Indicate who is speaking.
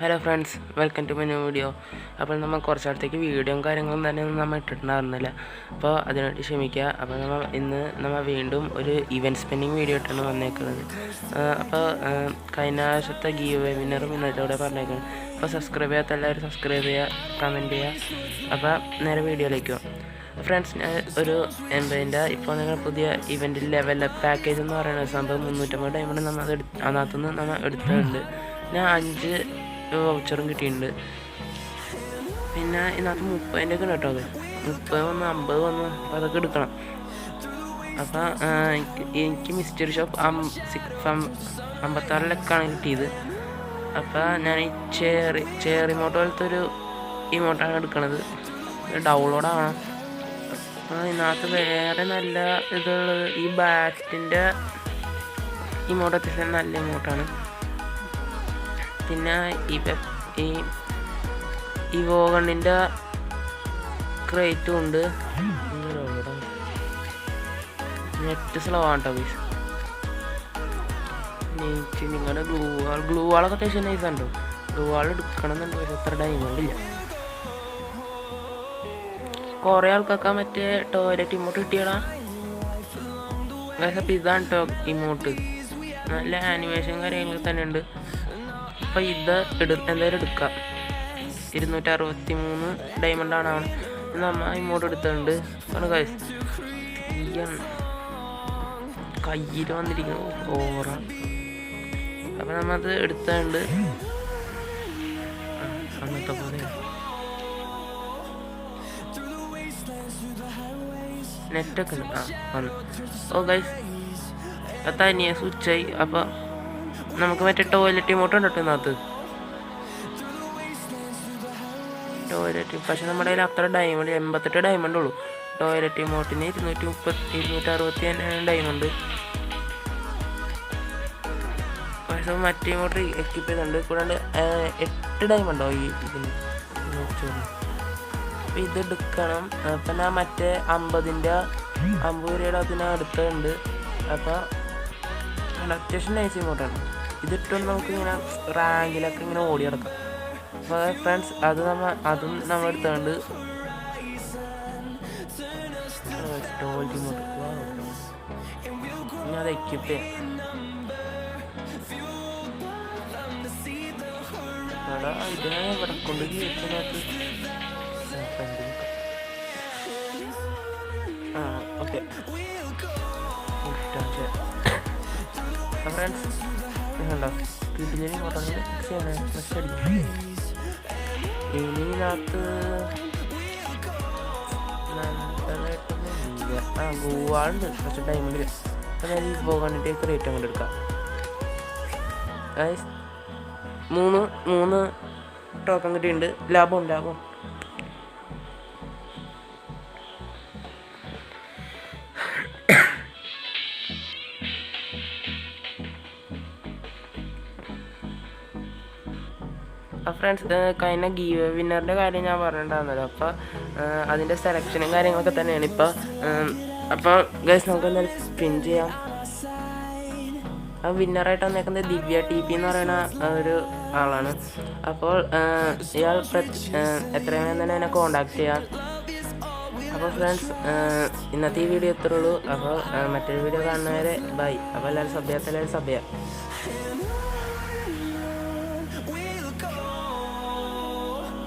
Speaker 1: Hello friends, welcome to my new video. അപ്പോൾ നമ്മൾ കുറച്ചിടത്തേക്ക് വീഡിയോയും കാര്യങ്ങളും തന്നെ നമ്മൾ ഇട്ടിട്ടുണ്ടായിരുന്നില്ല. അപ്പോൾ അതിനായിട്ട് ക്ഷമിക്കുക. അപ്പോൾ നമ്മൾ വീണ്ടും ഒരു ഇവൻറ്റ് സ്പെൻഡിങ് വീഡിയോ ഇട്ടാണ് വന്നേക്കുന്നത്. അപ്പോൾ കഴിഞ്ഞ ആഴ്ചത്തെ ഗീവ് വിന്നറും ഇന്നത്തെ ഇവിടെ പറഞ്ഞേക്കുന്നത്. അപ്പോൾ സബ്സ്ക്രൈബ് ചെയ്യാത്ത എല്ലാവരും സബ്സ്ക്രൈബ് ചെയ്യുക, കമൻറ്റ് ചെയ്യുക. അപ്പോൾ നേരെ വീഡിയോയിലേക്ക് പോകാം. ഫ്രണ്ട്സ്, ഞാൻ ഒരു എംബൈൻ്റെ ഇപ്പോൾ നിങ്ങൾ പുതിയ ഇവൻറ്റിൽ ലെവൽ അപ്പ് പാക്കേജ് എന്ന് പറയുന്ന സംഭവം 350 ഡയമണ്ട് നമ്മൾ അതിനകത്തുനിന്ന് നമ്മൾ എടുത്തിട്ടുണ്ട്. ഞാൻ 5 വൗച്ചറും കിട്ടിയിട്ടുണ്ട്. പിന്നെ ഇതിനകത്ത് 30 ഒക്കെ കേട്ടോ. അത് 30 വന്ന് 50 വന്ന് അപ്പോൾ അതൊക്കെ എടുക്കണം. അപ്പം എനിക്ക് മിസ്റ്ററി ഷോപ്പ് 56 ലക്കാണ് കിട്ടിയത്. അപ്പം ഞാൻ ഈ ചെയർ ഇമോട്ട് പോലത്തെ ഒരു ഇമോട്ടാണ് എടുക്കണത്. ഡൗൺലോഡാവണം. ഇതിനകത്ത് വേറെ നല്ല ഇതുള്ളത് ഈ ബാറ്റിൻ്റെ ഇമോട്ട് അത്യാവശ്യം നല്ല ഇമോട്ടാണ്. പിന്നെ ഈ വോഗണ്ണിൻ്റെ ക്രേറ്റും ഉണ്ട്. നെറ്റ് സ്ലോ ആണ് കേട്ടോ ഗൈസ്. നിങ്ങളുടെ ഗ്ലൂ വാളൊക്കെ അത്യാവശ്യം നൈസാണ് കേട്ടോ. ഗ്ലൂ വാൾ എടുക്കണമെന്നുണ്ട്, പക്ഷെ അത്ര ഡയമണ്ടില്ല. കുറേ ആൾക്കൊക്കെ മറ്റേ ടോയ്ലറ്റ് ഇമോട്ട് കിട്ടിയടാ ഗൈസ്. അപ്പോൾ ഇതാണ് കേട്ടോ ഇമോട്ട്. നല്ല ആനിമേഷൻ കാര്യങ്ങളൊക്കെ തന്നെ ഉണ്ട്. അപ്പോൾ ഇത് എന്തായാലും എടുക്കാം. 263 ഡയമണ്ടാണ് അവൻ. നമ്മൾ ഇമോട്ട് എടുത്തിട്ടുണ്ട്. ആണ് ഗൈസ്. കയ്യിൽ വന്നിരിക്കുന്നു ഓറ. അപ്പം നമ്മളത് എടുത്തിട്ടുണ്ട്. അന്നത്തെ പോലെ നെറ്റൊക്കെ വന്നു. ഓ ഗൈസ്, തനിയെ സ്വിച്ചായി. അപ്പം നമുക്ക് മറ്റേ ടോയ്ലറ്റ് ഇമോട്ട് ഉണ്ട് കേട്ടോ ഇതിനകത്ത്. ടോയ്ലറ്റ് പക്ഷെ നമ്മുടെ കയ്യിൽ അത്ര ഡയമണ്ട് 88 ഡയമണ്ട് ഉള്ളൂ. ടോയ്ലറ്റ് ഇമോട്ടിന് 260 ഡയമണ്ട്. പക്ഷെ മറ്റേ ഇമോട്ട് എക്യൂപ്പ് ചെയ്തിട്ടുണ്ട്. കൂടാണ്ട് 8 ഡയമണ്ടോ ഈ ഇതിന്. അപ്പം ഇത് എടുക്കണം. അപ്പം ഞാൻ മറ്റേ 50 രൂപയുടെ അതിന് അടുത്തുണ്ട്. അപ്പം അത്യാവശ്യം നൈസ് ഇമോട്ടാണ്. ഇതിട്ടുകൊണ്ട് നമുക്ക് ഇങ്ങനെ റാങ്കിലൊക്കെ ഇങ്ങനെ ഓടി നടക്കാം. അപ്പോൾ ഫ്രണ്ട്സ്, അതും നമ്മൾ എടുത്തുകൊണ്ട് ഇമോട്ട് ഇനി അത് എക്യൂപ്പ് ചെയ്യാം. ഇതിനെ ഇവിടെ കൊണ്ട് ജീവിക്കുന്നതിനകത്ത് ഓക്കെ ഫ്രണ്ട്സ് ഉണ്ടോ വീട്ടിലേക്ക് ഇങ്ങോട്ടൊന്ന് ഇതിനകത്ത് നല്ലതായിട്ടൊന്നും ഗോവാളുണ്ട്. പക്ഷെ ഡയമണ്ടിൽ അപ്പം ഞാൻ ഈ പോകാണ്ടിട്ടേക്ക് റേറ്റ് അങ്ങോട്ട് എടുക്കാം. 3 ടോക്കൺ കിട്ടിയിട്ടുണ്ട്. ലാഭം. ഫ്രണ്ട്സ്, കഴിഞ്ഞ ഗീവ് വിന്നറിൻ്റെ കാര്യം ഞാൻ പറഞ്ഞിട്ടുണ്ടായിരുന്നല്ലോ. അപ്പോൾ അതിൻ്റെ സെലക്ഷനും കാര്യങ്ങളൊക്കെ തന്നെയാണ് ഇപ്പോൾ. അപ്പോൾ ഗൈസ്, നമുക്ക് എന്തായാലും സ്പിൻ ചെയ്യാം. ആ വിന്നറായിട്ട് വന്നേക്കുന്നത് ദിവ്യ TP എന്ന് പറയുന്ന ഒരു ആളാണ്. അപ്പോൾ ഇയാൾ എത്രയും തന്നെ എന്നെ കോണ്ടാക്ട് ചെയ്യാം. അപ്പോൾ ഫ്രണ്ട്സ്, ഇന്നത്തെ ഈ വീഡിയോ ഇത്രേ ഉള്ളൂ. അപ്പോൾ മറ്റൊരു വീഡിയോ കാണുന്നവരെ ബൈ. അപ്പോൾ എല്ലാവരും സബ് ചെയ്യാം.